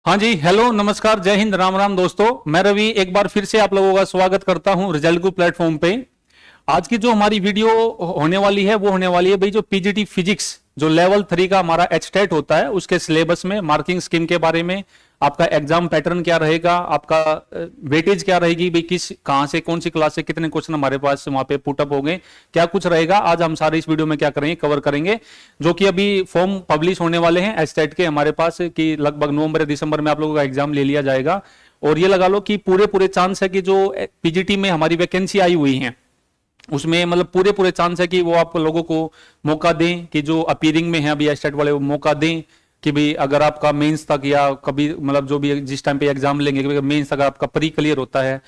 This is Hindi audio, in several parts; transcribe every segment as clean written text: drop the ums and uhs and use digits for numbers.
हाँ जी, हेलो, नमस्कार, जय हिंद, राम राम दोस्तों। मैं रवि एक बार फिर से आप लोगों का स्वागत करता हूं रिजल्ट ग्रुप प्लेटफॉर्म पे। आज की जो हमारी वीडियो होने वाली है वो होने वाली है भाई जो पीजीटी फिजिक्स जो लेवल 3 का हमारा एचटेट होता है उसके सिलेबस में मार्किंग स्कीम के बारे में, आपका एग्जाम पैटर्न क्या रहेगा, आपका वेटेज क्या रहेगी भाई, किस कहां से कौन सी क्लास से कितने क्वेश्चन हमारे पास वहां पे पुटअप हो गए, क्या कुछ रहेगा। आज हम सारे इस वीडियो में क्या करेंगे, कवर करेंगे। जो कि अभी फॉर्म पब्लिश होने वाले हैं एचटेट के हमारे पास कि लगभग नवंबर या दिसंबर में आप लोगों का एग्जाम ले लिया जाएगा। और ये लगा लो कि पूरे पूरे चांस है कि जो पीजीटी में हमारी वैकेंसी आई हुई है उसमें मतलब पूरे पूरे चांस है कि वो आप लोगों को मौका दें कि जो अपीयरिंग में है अभी एस्टेट वाले वो मौका दें कि भाई अगर आपका मेंस तक या कभी मतलब जो भी जिस टाइम पे एग्जाम लेंगे मेंस तक आपका प्री क्लियर होता है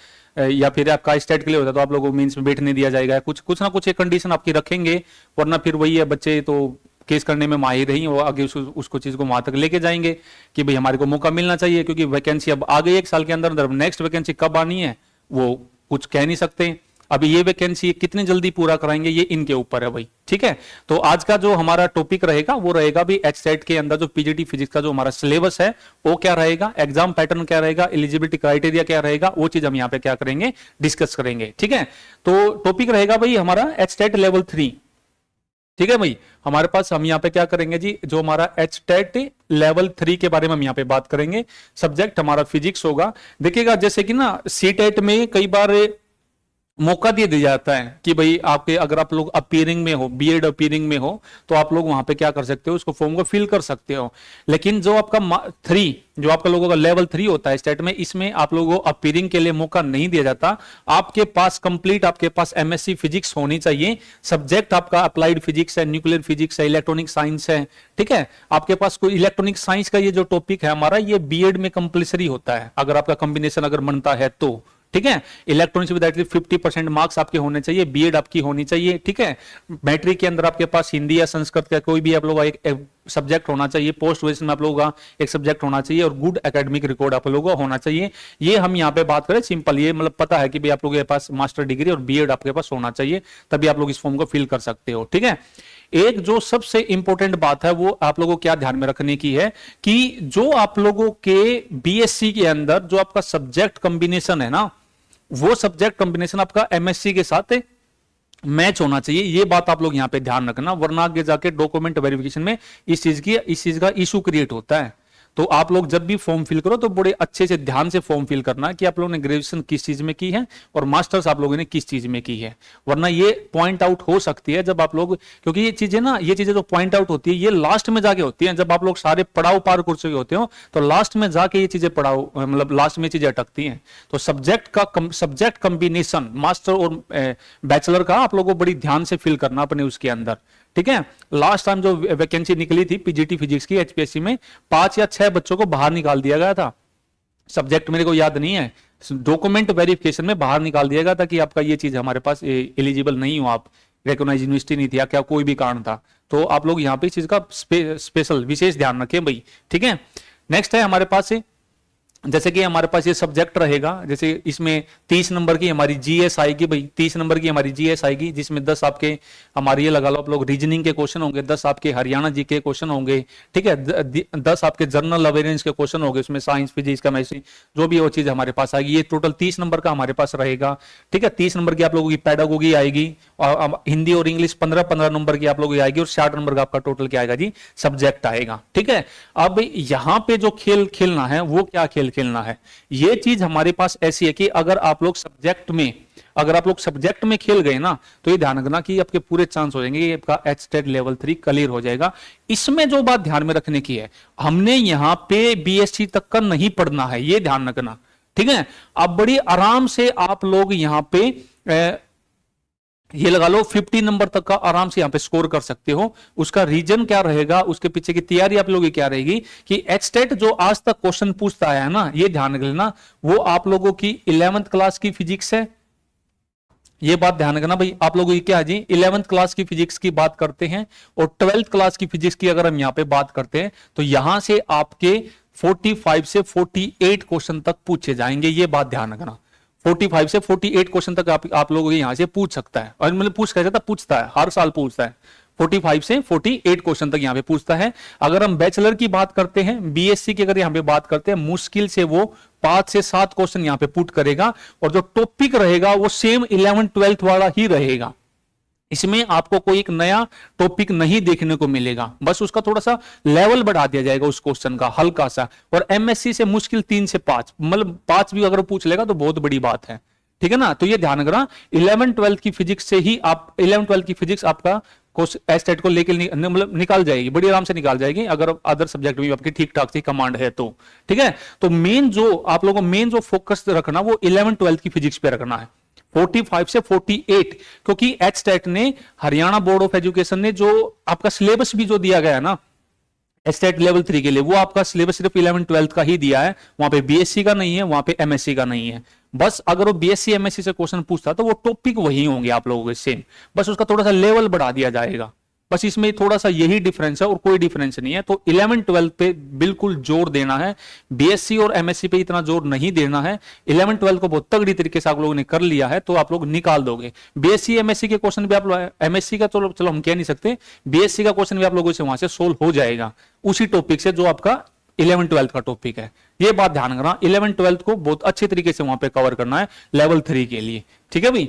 या फिर आपका स्टेट क्लियर होता है तो आप लोगों को मेंस में बैठने दिया जाएगा। कुछ कुछ ना कुछ एक कंडीशन आपकी रखेंगे, वरना फिर वही है बच्चे तो केस करने में माहिर नहीं, वो आगे उसको चीज को वहां तक लेके जाएंगे कि भाई हमारे को मौका मिलना चाहिए क्योंकि वैकेंसी अब आ गई एक साल के अंदर अंदर। नेक्स्ट वैकेंसी कब आनी है वो कुछ कह नहीं सकते। अभी ये वैकेंसी कितने जल्दी पूरा कराएंगे ये इनके ऊपर है भाई, ठीक है। तो आज का जो हमारा टॉपिक रहेगा वो रहेगा भी एचसेट के अंदर जो पीजीटी फिजिक्स का जो हमारा सिलेबस है वो क्या रहेगा, एग्जाम पैटर्न क्या रहेगा, एलिजिबिलिटी क्राइटेरिया क्या रहेगा, वो चीज हम यहाँ पे क्या करेंगे, डिस्कस करेंगे, ठीक है। तो टॉपिक रहेगा भाई हमारा एचसेट लेवल 3, ठीक है भाई। हमारे पास हम यहाँ पे क्या करेंगे जी, जो हमारा एचटेट लेवल 3 के बारे में हम यहाँ पे बात करेंगे। सब्जेक्ट हमारा फिजिक्स होगा। देखिएगा जैसे कि ना सीटेट में कई बार मौका दे दिया जाता है कि भाई आपके अगर आप लोग अपीयरिंग में हो, बीएड अपीयरिंग में हो तो आप लोग वहां पे क्या कर सकते हो, उसको फॉर्म को फिल कर सकते हो। लेकिन जो आपका 3 जो आपका लोगों का लेवल 3 होता है स्टेट में, इसमें आप लोगों को अपीयरिंग के लिए मौका नहीं दिया जाता। आपके पास कंप्लीट आपके पास एमएससी फिजिक्स होनी चाहिए। सब्जेक्ट आपका अप्लाइड फिजिक्स है, न्यूक्लियर फिजिक्स है, इलेक्ट्रॉनिक साइंस है, ठीक है। आपके पास कोई इलेक्ट्रॉनिक साइंस का ये जो टॉपिक है हमारा ये बीएड में कंपल्सरी होता है अगर आपका कॉम्बिनेशन अगर बनता है तो, ठीक है। इलेक्ट्रॉनिक्स विद एटलीस्ट 50% मार्क्स आपके होने चाहिए, बीएड आपकी होनी चाहिए, ठीक है। मैट्रिक के अंदर आपके पास हिंदी या संस्कृत का कोई भी आप लोग एक सब्जेक्ट होना चाहिए। पोस्ट ग्रेजुएशन में आप लोगों का एक सब्जेक्ट होना चाहिए और गुड एकेडमिक रिकॉर्ड आप लोगों का होना चाहिए। ये हम यहाँ पे बात करें सिंपल, ये मतलब पता है कि भाई आप लोगों के पास मास्टर डिग्री और बीएड आपके पास होना चाहिए, तभी आप लोग इस फॉर्म को फिल कर सकते हो, ठीक है। एक जो सबसे इंपॉर्टेंट बात है वो आप लोगों को क्या ध्यान में रखने की है कि जो आप लोगों के बीएससी के अंदर जो आपका सब्जेक्ट कॉम्बिनेशन है ना, वो सब्जेक्ट कॉम्बिनेशन आपका एमएससी के साथ मैच होना चाहिए। ये बात आप लोग यहां पे ध्यान रखना, वरना आगे जाके डॉक्यूमेंट वेरिफिकेशन में इस चीज का इशू क्रिएट होता है। तो आप लोग जब भी फॉर्म फिल करो तो बड़े अच्छे से ध्यान से फॉर्म फिल करना कि आप लोगों ने ग्रेजुएशन किस चीज में की है और मास्टर्स आप लोगों ने किस चीज में की है, वरना ये पॉइंट आउट हो सकती है जब आप लोग, क्योंकि ये चीजें ना, ये चीजें जो पॉइंट आउट होती है ये लास्ट में जाके होती है। जब आप लोग सारे पड़ाव पार कर चुके होते हो तो लास्ट में जाके ये चीजें पड़ाव मतलब लास्ट में चीजें अटकती हैं। तो सब्जेक्ट कॉम्बिनेशन मास्टर और बैचलर का आप लोगों को बड़ी ध्यान से फिल करना अपने उसके अंदर, ठीक है। लास्ट टाइम जो वैकेंसी निकली थी पीजीटी फिजिक्स की एचपीएससी में 5 या 6 बच्चों को बाहर निकाल दिया गया था। सब्जेक्ट मेरे को याद नहीं है, डॉक्यूमेंट वेरिफिकेशन में बाहर निकाल दिया गया था कि आपका ये चीज हमारे पास एलिजिबल नहीं हो, आप रिकॉग्नाइज यूनिवर्सिटी नहीं थी या क्या कोई भी कारण था। तो आप लोग यहाँ पे इस चीज का स्पेशल विशेष ध्यान रखें भाई, ठीक है। नेक्स्ट है हमारे पास जैसे कि हमारे पास ये सब्जेक्ट रहेगा, जैसे इसमें 30 नंबर की हमारी जीएस आएगी भाई, 30 नंबर की हमारी जीएस आएगी जिसमें 10 आपके हमारे ये लगा लो आप लोग रीजनिंग के क्वेश्चन होंगे, 10 आपके हरियाणा जी के क्वेश्चन होंगे, ठीक है। 10 आपके जनरल अवेयरनेस के क्वेश्चन होंगे, उसमें साइंस फिजिक्स केमिस्ट्री जो भी वो चीज हमारे पास आएगी। ये टोटल 30 नंबर का हमारे पास रहेगा, ठीक है। 30 नंबर की आप लोगों की पेडागोगी आएगी और हिंदी और इंग्लिश 15-15 नंबर की आप लोगों की आएगी और 60 नंबर का आपका टोटल क्या आएगा जी, सब्जेक्ट आएगा, ठीक है। अब यहाँ पे जो खेल खेलना है वो क्या खेल खेलना है, ये चीज हमारे पास ऐसी है कि अगर आप लोग सब्जेक्ट में खेल गए ना तो ये ध्यान रखना कि आपके पूरे चांस हो जाएंगे, आपका एचटेट लेवल 3 क्लियर हो जाएगा। इसमें जो बात ध्यान में रखने की है, हमने यहां पे बीएससी तक का नहीं पढ़ना है, ये ध्यान रखना, ठीक है। अब बड़ी आराम से आप लोग यहां पे ये लगा लो 50 नंबर तक का आराम से यहां पे स्कोर कर सकते हो। उसका रीजन क्या रहेगा, उसके पीछे की तैयारी आप लोगों की क्या रहेगी कि एचटेट जो आज तक क्वेश्चन पूछता है ना, ये ध्यान रख लेना, वो आप लोगों की 11th क्लास की फिजिक्स है। ये बात ध्यान रखना भाई, आप लोगों की क्या है जी, 11th क्लास की फिजिक्स की बात करते हैं और 12th क्लास की फिजिक्स की अगर हम यहां पे बात करते हैं तो यहां से आपके 45 से 48 क्वेश्चन तक पूछे जाएंगे। ये बात ध्यान रखना, 45 से 48 क्वेश्चन तक आप लोगों के यहां से पूछ सकता है, और मतलब पूछ कैसे था, पूछता है, हर साल पूछता है। 45 से 48 क्वेश्चन तक यहाँ पे पूछता है। अगर हम बैचलर की बात करते हैं, बीएससी की अगर यहाँ पे बात करते हैं, मुश्किल से वो 5 से 7 क्वेश्चन यहाँ पे पुट करेगा और जो टॉपिक रहेगा वो सेम 11th 12th वाला ही रहेगा। इसमें आपको कोई एक नया टॉपिक नहीं देखने को मिलेगा, बस उसका थोड़ा सा लेवल बढ़ा दिया जाएगा उस क्वेश्चन का हल्का सा। और एमएससी से मुश्किल 3 से 5, मतलब 5 भी अगर पूछ लेगा तो बहुत बड़ी बात है, ठीक है ना। तो ये ध्यान रखना 11th 12th की फिजिक्स से ही आप 11th 12th की फिजिक्स आपका एस्टेट को लेकर मतलब निकाल जाएगी, बड़ी आराम से निकाल जाएगी अगर अदर सब्जेक्ट भी आपकी ठीक ठाक सी कमांड है तो, ठीक है। तो मेन जो आप लोगों को मेन जो फोकस रखना वो 11th 12th की फिजिक्स पे रखना है, 45 से 48, क्योंकि एचटेट ने, हरियाणा बोर्ड ऑफ एजुकेशन ने जो आपका सिलेबस भी जो दिया गया है ना एचटेट लेवल 3 के लिए, वो आपका सिलेबस सिर्फ 11th 12th का ही दिया है, वहां पे बीएससी का नहीं है, वहां पे एमएससी का नहीं है। बस अगर वो बीएससी एमएससी से क्वेश्चन पूछता तो वो टॉपिक वही होंगे आप लोगों के सेम, बस उसका थोड़ा सा लेवल बढ़ा दिया जाएगा, बस इसमें थोड़ा सा यही डिफरेंस है और कोई डिफरेंस नहीं है। तो 11th 12th पे बिल्कुल जोर देना है, बीएससी और एमएससी पे इतना जोर नहीं देना है। 11th 12th को बहुत तगड़ी तरीके से आप लोगों ने कर लिया है तो आप लोग निकाल दोगे। बीएससी एमएससी के क्वेश्चन भी आप लोग, एमएससी का तो चलो हम कह नहीं सकते, बीएससी का क्वेश्चन भी आप लोगों से वहां से सोल्व हो जाएगा उसी टॉपिक से जो आपका 11th 12th का टॉपिक है। ये बात ध्यान रखना, 11th 12th को बहुत अच्छे तरीके से वहां पे कवर करना है लेवल 3 के लिए, ठीक है भाई।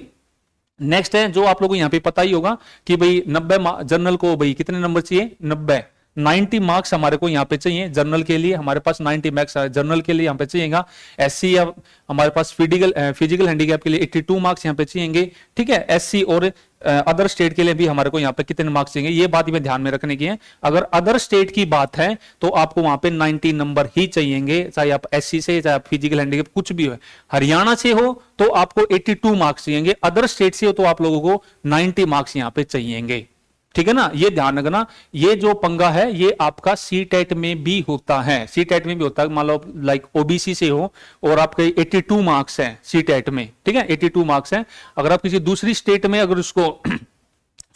नेक्स्ट है जो आप लोगों को यहाँ पे पता ही होगा कि भाई 90 जनरल को भाई कितने नंबर चाहिए, 90 मार्क्स हमारे को यहाँ पे चाहिए जनरल के लिए, हमारे पास 90 मार्क्स जनरल के लिए यहाँ पे चाहिएगा। एससी या हमारे पास फिजिकल हैंडीकैप के लिए 82 मार्क्स यहाँ पे चाहिए, ठीक है। एससी और अदर स्टेट के लिए भी हमारे को यहाँ पे कितने मार्क्स चाहिए, ये बात में ध्यान में रखने की है। अगर अदर स्टेट की बात है तो आपको वहां पे 90 नंबर ही चाहिए, चाहे आप एससी से, चाहे आप फिजिकल हैंडीकैप कुछ भी हो। हरियाणा से हो तो आपको 82 मार्क्स चाहिए, अदर स्टेट से हो तो आप लोगों को 90 मार्क्स यहाँ पे चाहिए, ठीक है ना। ये ध्यान रखना, ये जो पंगा है ये आपका सीटेट में भी होता है, सीटेट में भी होता है। मान लो लाइक ओबीसी से हो और आपके 82 मार्क्स हैं सीटेट में, ठीक है, 82 मार्क्स हैं। अगर आप किसी दूसरी स्टेट में अगर उसको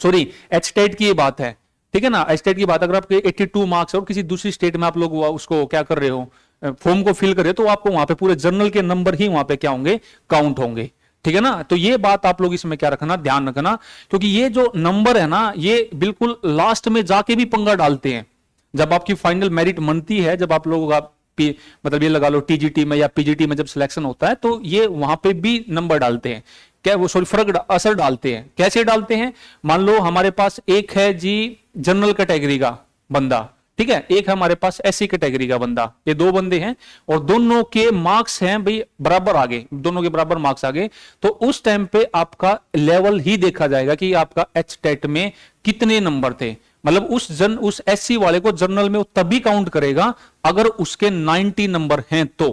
सॉरी एचटेट की ये बात है, ठीक है ना, एचटेट की बात, अगर आपके 82 मार्क्स और किसी दूसरी स्टेट में आप लोग उसको क्या कर रहे हो, फॉर्म को फिल कर रहे हो, तो आपको वहां पे पूरे जर्नल के नंबर ही वहां पे क्या होंगे, काउंट होंगे, ठीक है ना। तो ये बात आप लोग इसमें क्या रखना, ध्यान रखना, क्योंकि ये जो नंबर है ना ये बिल्कुल लास्ट में जाके भी पंगा डालते हैं। जब आपकी फाइनल मेरिट बनती है, जब आप लोगों का मतलब ये लगा लो टीजीटी में या पीजीटी में जब सिलेक्शन होता है तो ये वहां पे भी नंबर डालते हैं, क्या वो सॉरी फर्क असर डालते हैं। कैसे डालते हैं, मान लो हमारे पास एक है जी जनरल कैटेगरी का बंदा, ठीक है, एक है हमारे पास एससी कैटेगरी का बंदा, ये 2 बंदे हैं और दोनों के मार्क्स हैं भाई बराबर आगे, दोनों के बराबर मार्क्स आगे, तो उस टाइम पे आपका लेवल ही देखा जाएगा कि आपका एचटेट में कितने नंबर थे। मतलब उस एससी वाले को जनरल में वो तभी काउंट करेगा अगर उसके 90 नंबर हैं तो।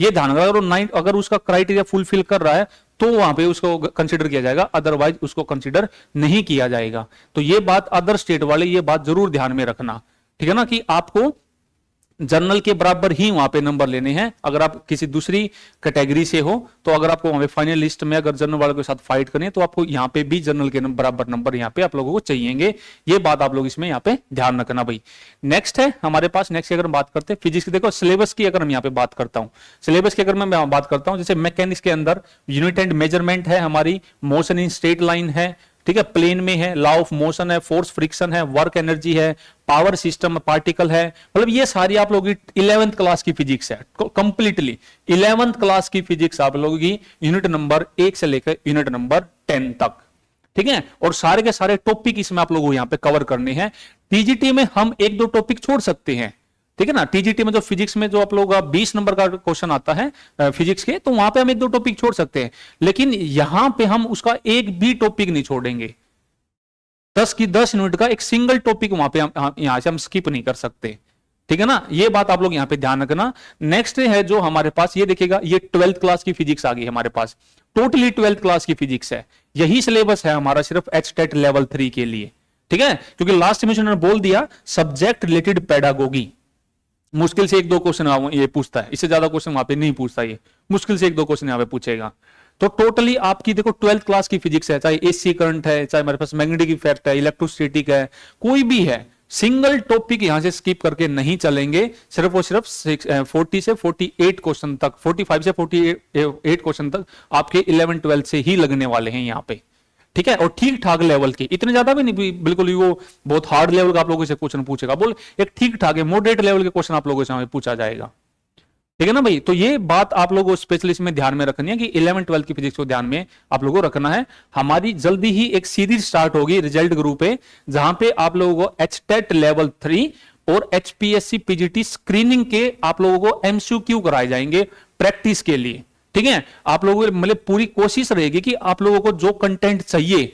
ये ध्यान रखना, अगर उसका क्राइटेरिया फुलफिल कर रहा है तो वहां पे उसको कंसीडर किया जाएगा, अदरवाइज उसको कंसीडर नहीं किया जाएगा। तो ये बात अदर स्टेट वाले ये बात जरूर ध्यान में रखना, ठीक है ना, कि आपको जनरल के बराबर ही वहां पे नंबर लेने हैं। अगर आप किसी दूसरी कैटेगरी से हो तो अगर आपको वहां पे फाइनल लिस्ट में अगर जनरल वालों के साथ फाइट करनी है तो आपको यहाँ पे भी जनरल के बराबर नंबर यहाँ पे आप लोगों को चाहिएंगे। ये बात आप लोग इसमें यहाँ पे ध्यान रखना भाई। नेक्स्ट है हमारे पास, नेक्स्ट अगर हम बात करते हैं फिजिक्स की, देखो सिलेबस की अगर हम यहाँ पे बात करता हूँ, सिलेबस की अगर मैं बात करता हूँ, जैसे मैकेनिक्स के अंदर यूनिट एंड मेजरमेंट है हमारी, मोशन इन स्ट्रेट लाइन है, ठीक है, प्लेन में है, लॉ ऑफ मोशन है, फोर्स फ्रिक्शन है, वर्क एनर्जी है, पावर सिस्टम पार्टिकल है, मतलब ये सारी आप लोगों की 11th क्लास की फिजिक्स है, कंप्लीटली 11th क्लास की फिजिक्स आप लोगों की यूनिट नंबर 1 से लेकर यूनिट नंबर 10 तक, ठीक है। और सारे के सारे टॉपिक इसमें आप लोगों को यहाँ पे कवर करने हैं। टीजीटी में हम 1-2 टॉपिक छोड़ सकते हैं, ठीक है ना। टीजीटी में जो फिजिक्स में जो आप लोग 20 नंबर का क्वेश्चन आता है फिजिक्स के, तो वहां पे हम 1-2 टॉपिक छोड़ सकते हैं, लेकिन यहां पे हम उसका एक भी टॉपिक नहीं छोड़ेंगे। 10 यूनिट का एक सिंगल टॉपिक वहां पे यहां से हम स्किप नहीं कर सकते, ठीक है ना। ये बात आप लोग यहां पे ध्यान रखना। नेक्स्ट है जो हमारे पास, ये देखिएगा, ये 12th क्लास की फिजिक्स आ गई हमारे पास, टोटली 12th क्लास की फिजिक्स है। यही सिलेबस है हमारा सिर्फ एचटेट लेवल 3 के लिए, ठीक है, क्योंकि लास्ट में उन्होंने बोल दिया सब्जेक्ट रिलेटेड पेडागोगी, मुश्किल से 1-2 क्वेश्चन ये पूछता है, इससे ज्यादा क्वेश्चन वहां पे नहीं पूछता, ये मुश्किल से 1-2 क्वेश्चन यहां पे पूछेगा। तो टोटली आपकी देखो 12th क्लास की फिजिक्स है, चाहे एसी करंट है, चाहे हमारे पास मैग्नेटिक इफेक्ट है, इलेक्ट्रोस्टैटिक है, कोई भी है, सिंगल टॉपिक यहां से स्किप करके नहीं चलेंगे। सिर्फ और सिर्फ 40 से 48 क्वेश्चन तक, 45 से 48 क्वेश्चन तक आपके 11th 12th से ही लगने वाले हैं यहाँ पे, ठीक है, और ठीक ठाक लेवल की, इतने ज्यादा भी नहीं बिल्कुल ही वो बहुत हार्ड लेवल का आप लोगों से क्वेश्चन पूछेगा, बोल एक ठीक ठाक है मॉडरेट लेवल के क्वेश्चन आप लोगों से पूछा जाएगा। ठीक है ना भाई, तो ये बात आप लोगों स्पेशलिस्ट में ध्यान में रखनी है कि 11 12 की फिजिक्स को ध्यान में आप लोगों को रखना है। हमारी जल्दी ही एक सीरीज स्टार्ट होगी रिजल्ट ग्रुप पे, जहां पे आप लोगों को एचटेट लेवल 3 और एचपीएससी पीजीटी स्क्रीनिंग के आप लोगों को एमसीक्यू कराए जाएंगे प्रैक्टिस के लिए। ठीक है, आप लोगों की मतलब पूरी कोशिश रहेगी कि आप लोगों को जो कंटेंट चाहिए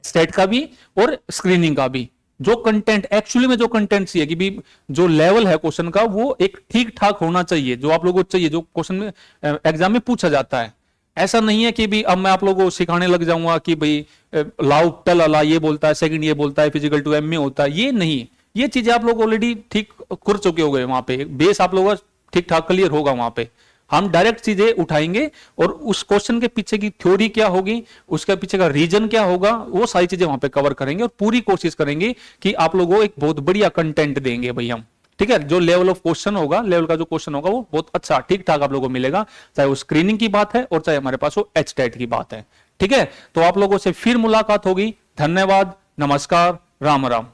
स्टेट का भी और स्क्रीनिंग का भी, जो कंटेंट एक्चुअली में जो कंटेंट चाहिए कि भी जो लेवल है क्वेश्चन का वो एक ठीक ठाक होना चाहिए, जो आप लोगों को चाहिए, जो क्वेश्चन में एग्जाम में पूछा जाता है। ऐसा नहीं है कि भी अब मैं आप लोगों को सिखाने लग जाऊंगा कि भाई लाउ टल अला ये बोलता है, सेकंड ये बोलता है, फिजिकल टू एम में होता है, ये नहीं। ये चीजें आप लोग ऑलरेडी ठीक कर चुके हो गए, वहां पे बेस आप लोगों का ठीक ठाक क्लियर होगा। वहां पे हम डायरेक्ट चीजें उठाएंगे और उस क्वेश्चन के पीछे की थ्योरी क्या होगी, उसके पीछे का रीजन क्या होगा, वो सारी चीजें वहां पे कवर करेंगे और पूरी कोशिश करेंगे कि आप लोगों को एक बहुत बढ़िया कंटेंट देंगे भाई हम। ठीक है, जो लेवल ऑफ क्वेश्चन होगा, लेवल का जो क्वेश्चन होगा वो बहुत अच्छा ठीक ठाक आप लोगों को मिलेगा, चाहे वो स्क्रीनिंग की बात है और चाहे हमारे पास वो एचटेट की बात है। ठीक है, तो आप लोगों से फिर मुलाकात होगी। धन्यवाद, नमस्कार, राम राम।